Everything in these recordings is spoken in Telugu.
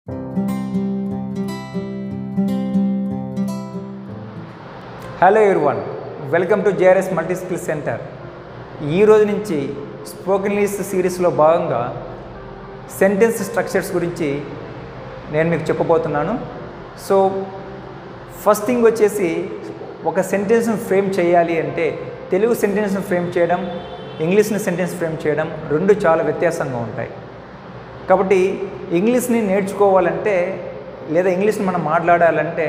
Hello everyone, welcome to JRS multi skill centre. ఈ రోజు నుంచి స్పోకెన్ ఇంగ్లీష్ సిరీస్లో భాగంగా సెంటెన్స్ స్ట్రక్చర్స్ గురించి నేను మీకు చెప్పబోతున్నాను. సో ఫస్ట్ థింగ్ వచ్చేసి, ఒక సెంటెన్స్ను ఫ్రేమ్ చేయాలి అంటే తెలుగు సెంటెన్స్ను ఫ్రేమ్ చేయడం, ఇంగ్లీష్ని సెంటెన్స్ ఫ్రేమ్ చేయడం రెండు చాలా వ్యత్యాసంగా ఉంటాయి. కాబట్టి ఇంగ్లీష్ని నేర్చుకోవాలంటే లేదా ఇంగ్లీష్ని మనం మాట్లాడాలంటే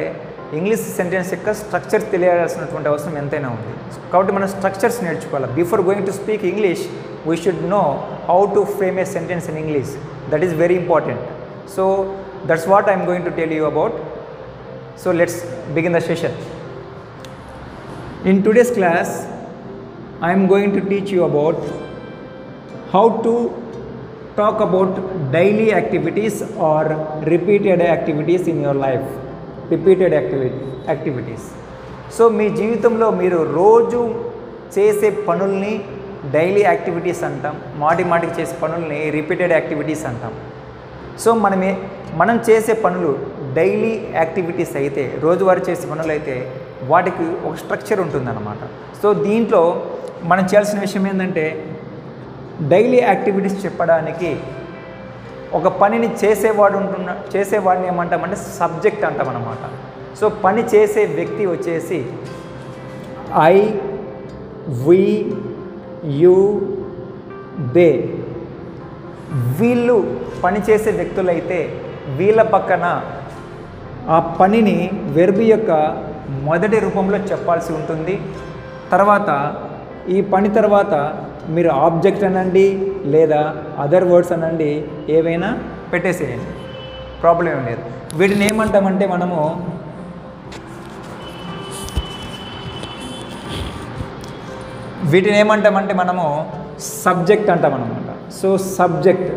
ఇంగ్లీష్ సెంటెన్స్ యొక్క స్ట్రక్చర్ తెలియాల్సినటువంటి అవసరం ఎంతైనా ఉంది. కాబట్టి మనం స్ట్రక్చర్స్ నేర్చుకోవాలి. Before going to speak English we should know how to frame A sentence in English. That is very important. So that's what I'm going to tell you about. So let's begin the session. In today's class, I am going to teach you about how to talk about daily activities or repeated activities in your life. Repeated activities. So మీ జీవితంలో మీరు రోజు చేసే పనుల్ని డైలీ యాక్టివిటీస్ అంటాం, మాటికి చేసే పనుల్ని రిపీటెడ్ యాక్టివిటీస్ అంటాం. సో మనం చేసే పనులు డైలీ యాక్టివిటీస్ అయితే, రోజువారీ చేసే పనులు అయితే వాటికి ఒక స్ట్రక్చర్ ఉంటుందన్నమాట. సో దీంట్లో మనం చేయాల్సిన విషయం ఏంటంటే, డైలీ యాక్టివిటీస్ చెప్పడానికి ఒక పనిని చేసేవాడిని ఏమంటామంటే సబ్జెక్ట్ అంటాం అన్నమాట. సో పని చేసే వ్యక్తి వచ్చేసి ఐ, వి, యు, దే. వీళ్ళు పనిచేసే వ్యక్తులైతే వీళ్ళ పక్కన ఆ పనిని వెర్బ్ యొక్క మొదటి రూపంలో చెప్పాల్సి ఉంటుంది. తర్వాత ఈ పని తర్వాత మీరు ఆబ్జెక్ట్ అనండి లేదా అదర్ వర్డ్స్ అనండి, ఏవైనా పెట్టేసేయండి, ప్రాబ్లం ఏం లేదు. వీటిని ఏమంటామంటే మనము సబ్జెక్ట్ అంటామన్నమాట. So subject.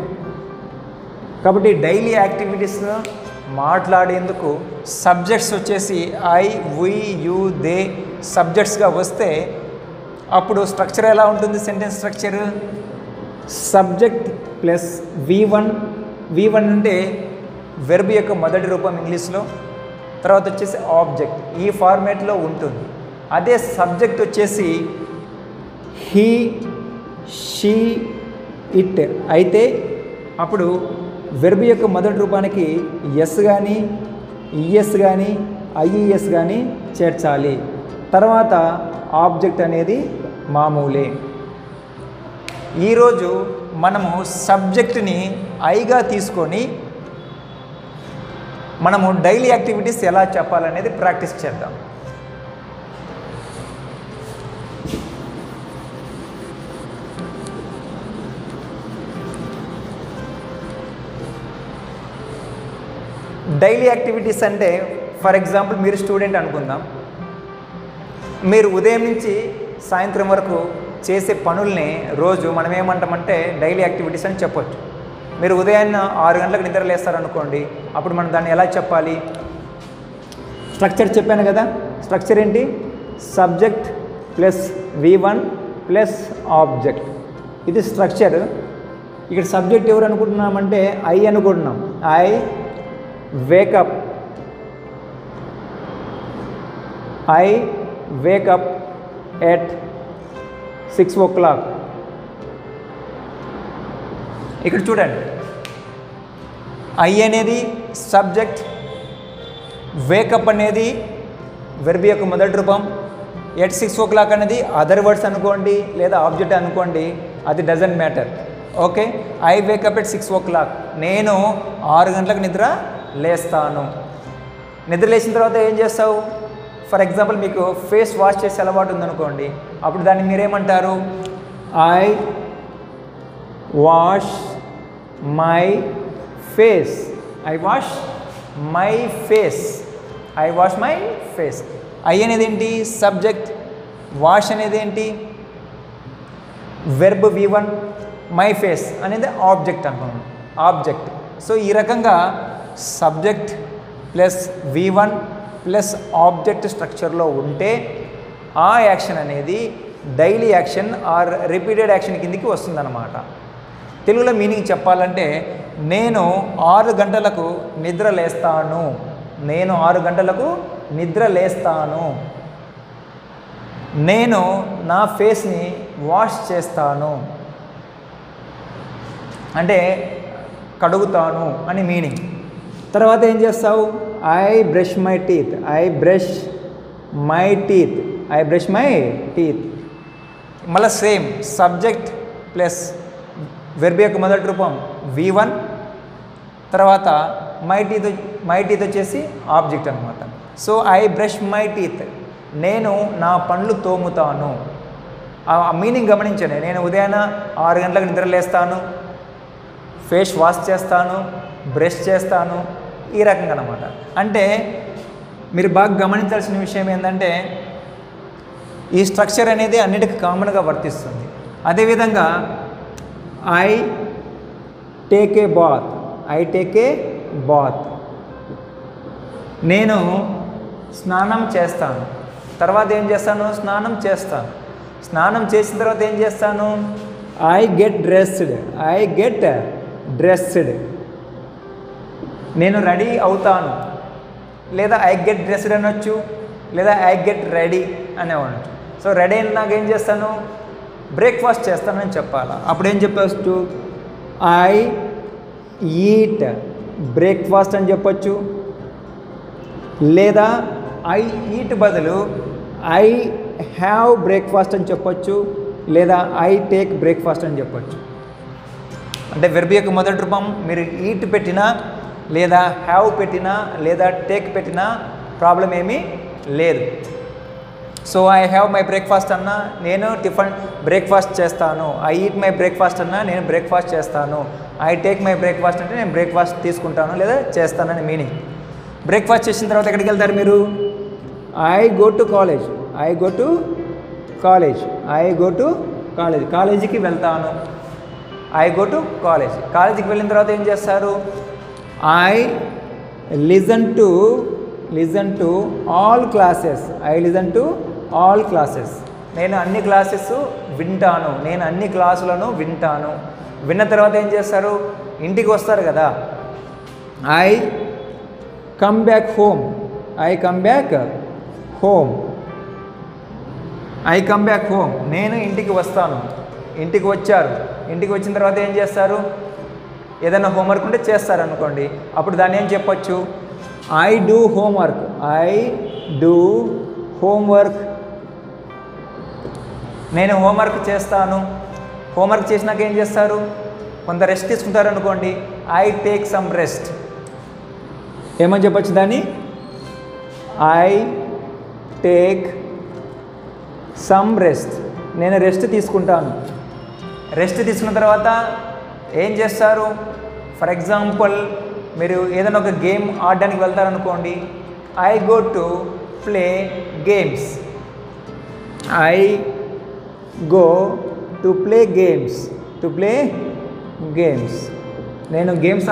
కాబట్టి డైలీ యాక్టివిటీస్లో మాట్లాడేందుకు సబ్జెక్ట్స్ వచ్చేసి ఐ, వి, యు, దే సబ్జెక్ట్స్గా వస్తే అప్పుడు స్ట్రక్చర్ ఎలా ఉంటుంది? Sentence structure subject plus V1 అంటే వెర్బ్ యొక్క మొదటి రూపం ఇంగ్లీష్లో, తర్వాత వచ్చేసి ఆబ్జెక్ట్, ఈ ఫార్మేట్లో ఉంటుంది. అదే సబ్జెక్ట్ వచ్చేసి హీ, షీ, ఇట్ అయితే అప్పుడు వెర్బ్ యొక్క మొదటి రూపానికి ఎస్ కానీ ఈఎస్ కానీ ఐఈఎస్ కానీ చేర్చాలి. తర్వాత ఆబ్జెక్ట్ అనేది మామూలే. ఈరోజు మనము సబ్జెక్ట్ని ఐగా తీసుకొని మనము డైలీ యాక్టివిటీస్ ఎలా చెప్పాలనేది ప్రాక్టీస్ చేద్దాం. డైలీ యాక్టివిటీస్ అంటే, ఫర్ ఎగ్జాంపుల్ మీరు స్టూడెంట్ అనుకుందాం. మీరు ఉదయం నుంచి సాయంత్రం వరకు చేసే పనుల్ని రోజు మనం ఏమంటామంటే డైలీ యాక్టివిటీస్ అని చెప్పొచ్చు. మీరు ఉదయాన్న 6 గంటలకు నిద్ర లేస్తారనుకోండి, అప్పుడు మనం దాన్ని ఎలా చెప్పాలి? స్ట్రక్చర్ చెప్పాను కదా. స్ట్రక్చర్ ఏంటి? Subject plus V1 plus object. ఇది స్ట్రక్చర్. ఇక్కడ సబ్జెక్ట్ ఎవరు అనుకుంటున్నామంటే ఐ అనుకుంటున్నాం. I wake up at 6 o'clock. ఇక్కడ చూడండి, ఐ అనేది సబ్జెక్ట్, వేకప్ అనేది వెర్బ్ యొక్క మొదటి రూపం, ఎట్ 6 o'clock అనేది అదర్ వర్డ్స్ అనుకోండి లేదా ఆబ్జెక్ట్ అనుకోండి, అది doesn't matter. Okay, I wake up at 6 o'clock. నేను 6 గంటలకు నిద్ర లేస్తాను. నిద్ర లేచిన తర్వాత ఏం చేస్తావు? ఫర్ ఎగ్జాంపుల్ మీకు ఫేస్ వాష్ చేసే అలవాటు ఉందనుకోండి, అప్పుడు దాన్ని మీరేమంటారు? I wash my face. I wash my face. I wash my face. I అనేది ఏంటి? సబ్జెక్ట్. వాష్ అనేది ఏంటి? Verb V1. మై ఫేస్ అనేది ఆబ్జెక్ట్ అనుకున్నాను, ఆబ్జెక్ట్. సో ఈ రకంగా subject plus V1 plus object స్ట్రక్చర్లో ఉంటే ఆ యాక్షన్ అనేది daily action or repeated action కిందికి వస్తుందన్నమాట. తెలుగులో మీనింగ్ చెప్పాలంటే నేను 6 గంటలకు నిద్ర లేస్తాను. నేను 6 గంటలకు నిద్ర లేస్తాను. నేను నా ఫేస్ని వాష్ చేస్తాను అంటే కడుగుతాను అని మీనింగ్. తర్వాత ఏం చేస్తావు? I brush my teeth. I brush my teeth. I brush my teeth. మళ్ళీ సేమ్ సబ్జెక్ట్ ప్లస్ వెర్బ్ యొక్క మొదటి రూపం V1, తర్వాత మై టీత్ వచ్చేసి ఆబ్జెక్ట్ అనమాట. So I brush my teeth, నేను నా పండ్లు తోముతాను. ఆ మీనింగ్ గమనించండి. నేను ఉదయాన 6 గంటలకు నిద్ర లేస్తాను, ఫేస్ వాష్ చేస్తాను, బ్రష్ చేస్తాను, ఈ రకంగా అనమాట. అంటే మీరు బాగా గమనించాల్సిన విషయం ఏంటంటే ఈ స్ట్రక్చర్ అనేది అన్నిటికీ కామన్గా వర్తిస్తుంది. అదేవిధంగా I take a bath. I take a bath, నేను స్నానం చేస్తాను. తర్వాత ఏం చేస్తాను? స్నానం చేస్తాను. స్నానం చేసిన తర్వాత ఏం చేస్తాను? I get dressed. I get dressed, నేను రెడీ అవుతాను. లేదా ఐ గెట్ డ్రెస్డ్ అనొచ్చు, లేదా ఐ గెట్ రెడీ అని అనొచ్చు. సో రెడీ అయిన నాకు ఏం చేస్తాను? బ్రేక్ఫాస్ట్ చేస్తానని చెప్పాలా. అప్పుడు ఏం చెప్పచ్చు? ఐ ఈట్ బ్రేక్ఫాస్ట్ అని చెప్పొచ్చు. లేదా ఐ ఈట్ బదులు ఐ హ్యావ్ బ్రేక్ఫాస్ట్ అని చెప్పొచ్చు. లేదా ఐ టేక్ బ్రేక్ఫాస్ట్ అని చెప్పొచ్చు. అంటే వెర్బ్ యొక్క మొదటి రూపం మీరు ఈట్ పెట్టినా, లేదా హ్యావ్ పెట్టినా, లేదా టేక్ పెట్టినా ప్రాబ్లం ఏమీ లేదు. So I have my breakfast అన్నా నేను టిఫిన్ బ్రేక్ఫాస్ట్ చేస్తాను. ఐ ఈట్ మై బ్రేక్ఫాస్ట్ అన్నా నేను బ్రేక్ఫాస్ట్ చేస్తాను. ఐ టేక్ మై బ్రేక్ఫాస్ట్ అంటే నేను బ్రేక్ఫాస్ట్ తీసుకుంటాను లేదా చేస్తానని మీనింగ్. బ్రేక్ఫాస్ట్ చేసిన తర్వాత ఎక్కడికి వెళ్తారు మీరు? I go to college. I go to college. I go to college, కాలేజీకి వెళ్తాను. I go to college. కాలేజీకి వెళ్ళిన తర్వాత ఏం చేస్తారు? I listen to all classes. I listen to all classes, నేను అన్ని క్లాసెస్ వింటాను. నేను అన్ని క్లాసులను వింటాను. విన్న తర్వాత ఏం చేస్తారు? ఇంటికి వస్తారు కదా. I come back home. I come back home. I come back home, నేను ఇంటికి వస్తాను. ఇంటికి వచ్చారు. ఇంటికి వచ్చిన తర్వాత ఏం చేస్తారు? ఏదైనా హోంవర్క్ ఉంటే చేస్తారు అనుకోండి. అప్పుడు దాన్ని ఏం చెప్పొచ్చు? I do homework. I do homework, నేను హోంవర్క్ చేస్తాను. హోంవర్క్ చేసినాక ఏం చేస్తారు? కొంత రెస్ట్ తీసుకుంటారు అనుకోండి. I take some rest. ఏమని చెప్పొచ్చు దాన్ని? ఐ టేక్ సమ్ రెస్ట్, నేను రెస్ట్ తీసుకుంటాను. రెస్ట్ తీసుకున్న తర్వాత ఏం చేస్తారు? ఫర్ ఎగ్జాంపుల్ మీరు ఏదైనా ఒక గేమ్ ఆడడానికి వెళ్తారనుకోండి. I go to play games. I go to play games. To play games, నేను గేమ్స్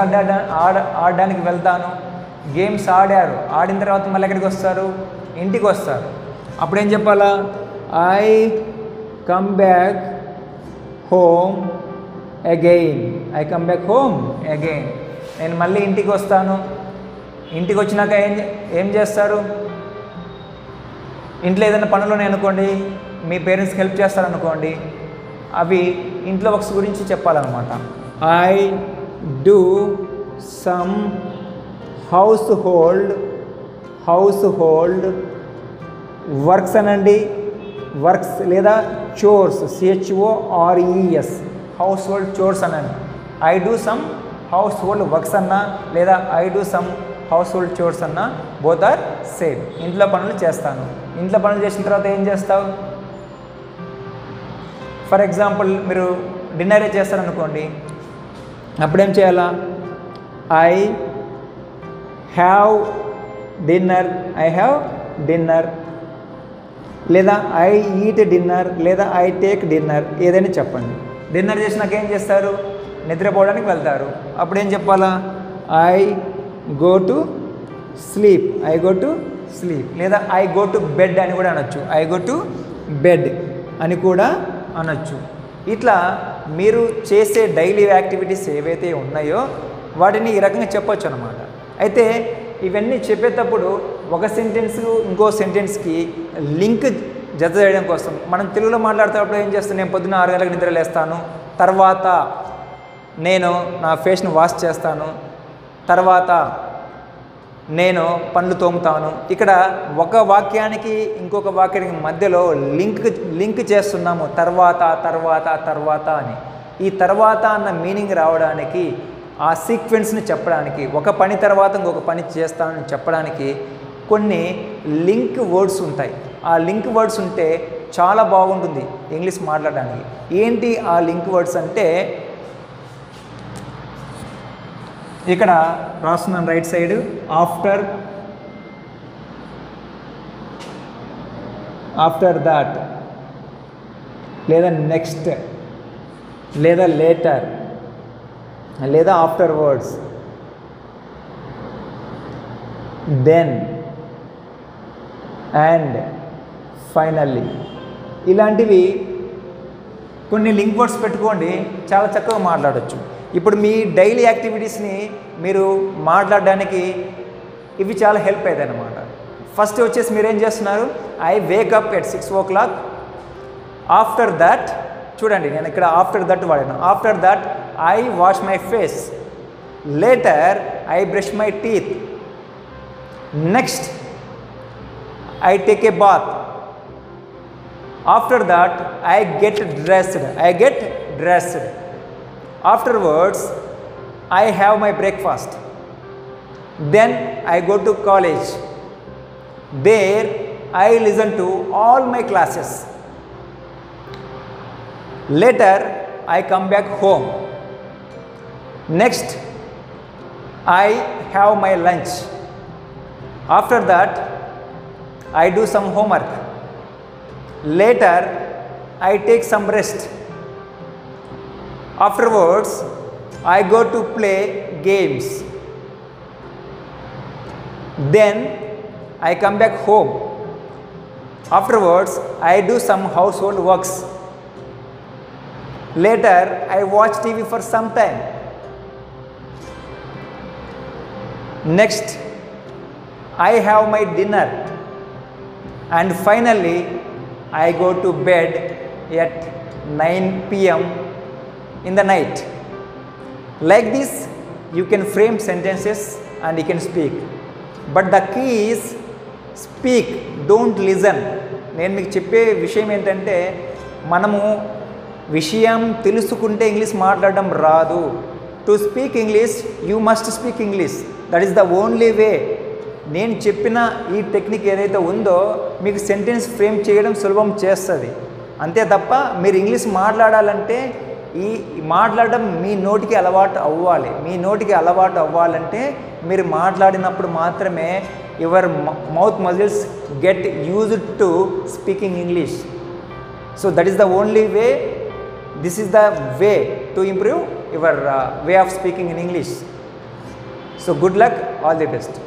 ఆడడానికి వెళ్తాను. గేమ్స్ ఆడారు. ఆడిన తర్వాత మళ్ళీ ఎక్కడికి వస్తారు? ఇంటికి వస్తారు. అప్పుడు ఏం చెప్పాలా? I come back home again. I come back home again, నేను మళ్ళీ ఇంటికి వస్తాను. ఇంటికి వచ్చినాక ఏం చేస్తారు? ఇంట్లో ఏదైనా పనులు ఉన్నాయి అనుకోండి, మీ పేరెంట్స్కి హెల్ప్ చేస్తారనుకోండి, అవి ఇంట్లో వర్క్స్ గురించి చెప్పాలన్నమాట. I do some household works అనండి. వర్క్స్ లేదా chores, CHORES, household chores అనండి. I do some household works అన్నా లేదా I do some household chores అన్నా బోత్ ఆర్ సేమ్. ఇంట్లో పనులు చేస్తాను. ఇంట్లో పనులు చేసిన తర్వాత ఏం చేస్తావు? ఫర్ ఎగ్జాంపుల్ మీరు డిన్నరే చేస్తారనుకోండి. అప్పుడేం చేయాలా? I have dinner. I have dinner, లేదా ఐ ఈట్ డిన్నర్, లేదా ఐ టేక్ డిన్నర్, ఏదైనా చెప్పండి. డిన్నర్ చేసినాక ఏం చేస్తారు? నిద్రపోవడానికి వెళ్తారు. అప్పుడు ఏం చెప్పాలా? I go to sleep. I go to sleep, లేదా ఐ గో టు బెడ్ అని కూడా అనొచ్చు. ఐ గో టు బెడ్ అని కూడా అనొచ్చు. ఇట్లా మీరు చేసే డైలీ యాక్టివిటీస్ ఏవైతే ఉన్నాయో వాటిని ఈ రకంగా చెప్పొచ్చు అనమాట. అయితే ఇవన్నీ చెప్పేటప్పుడు ఒక సెంటెన్స్ ఇంకో సెంటెన్స్కి లింక్ జత చేయడం కోసం మనం తెలుగులో మాట్లాడేటప్పుడు ఏం చేస్తాను, నేను పొద్దున్న 6 గంటలకు నిద్ర లేస్తాను, తర్వాత నేను నా ఫేస్ను వాష్ చేస్తాను, తర్వాత నేను పనులు తోముతాను. ఇక్కడ ఒక వాక్యానికి ఇంకొక వాక్యానికి మధ్యలో లింక్ చేస్తున్నాము, తర్వాత తర్వాత తర్వాత అని. ఈ తర్వాత అన్న మీనింగ్ రావడానికి, ఆ సీక్వెన్స్ని చెప్పడానికి, ఒక పని తర్వాత ఇంకొక పని చేస్తానని చెప్పడానికి కొన్ని లింక్ వర్డ్స్ ఉంటాయి. ఆ లింక్ వర్డ్స్ ఉంటే చాలా బాగుంటుంది ఇంగ్లీష్ మాట్లాడడానికి. ఏంటి ఆ లింక్ వర్డ్స్ అంటే, ఇక్కడ రాస్తున్నాను రైట్ సైడ్, ఆఫ్టర్ దాట్, లేదా నెక్స్ట్, లేదా లేటర్, లేదా afterwards, then, and, finally. ఇలాంటివి కొన్ని లింక్ వర్డ్స్ పెట్టుకోండి, చాలా చక్కగా మాట్లాడవచ్చు. ఇప్పుడు మీ డైలీ యాక్టివిటీస్ని మీరు మాట్లాడడానికి ఇవి చాలా హెల్ప్ అవుతాయి అన్నమాట. ఫస్ట్ వచ్చేసి మీరు ఏం చేస్తున్నారు, I wake up at 6 o'clock. After that, చూడండి నేను ఇక్కడ ఆఫ్టర్ దట్ వాడాను. After that I wash my face. Later I brush my teeth. Next I take a bath. After that I get dressed. Afterwards I have my breakfast. Then I go to college. There I listen to all my classes. Later I come back home. Next I have my lunch. After that I do some homework. Later I take some rest. Afterwards I go to play games. Then I come back home. Afterwards I do some household works. Later I watch TV for some time. Next I have my dinner. And finally I go to bed at 9 p.m. in the night. Like this you can frame sentences and you can speak, but the key is speak, don't listen. నేను మీకు చెప్పే విషయం ఏంటంటే, మనము విషయం తెలుసుకుంటే ఇంగ్లీష్ మాట్లాడడం రాదు. To speak English you must speak English, that is the only way. నేను చెప్పిన ఈ టెక్నిక్ ఏదైతే ఉందో మీకు సెంటెన్స్ ఫ్రేమ్ చేయడం సులభం చేస్తుంది. అంతే తప్ప మీరు ఇంగ్లీష్ మాట్లాడాలంటే ఈ మాట్లాడడం మీ నోటికి అలవాటు అవ్వాలి. మీ నోటికి అలవాటు అవ్వాలంటే మీరు మాట్లాడినప్పుడు మాత్రమే your mouth muscles get used to speaking English. So that is the only way. This is the way to improve your way of speaking in English. So good luck, all the best.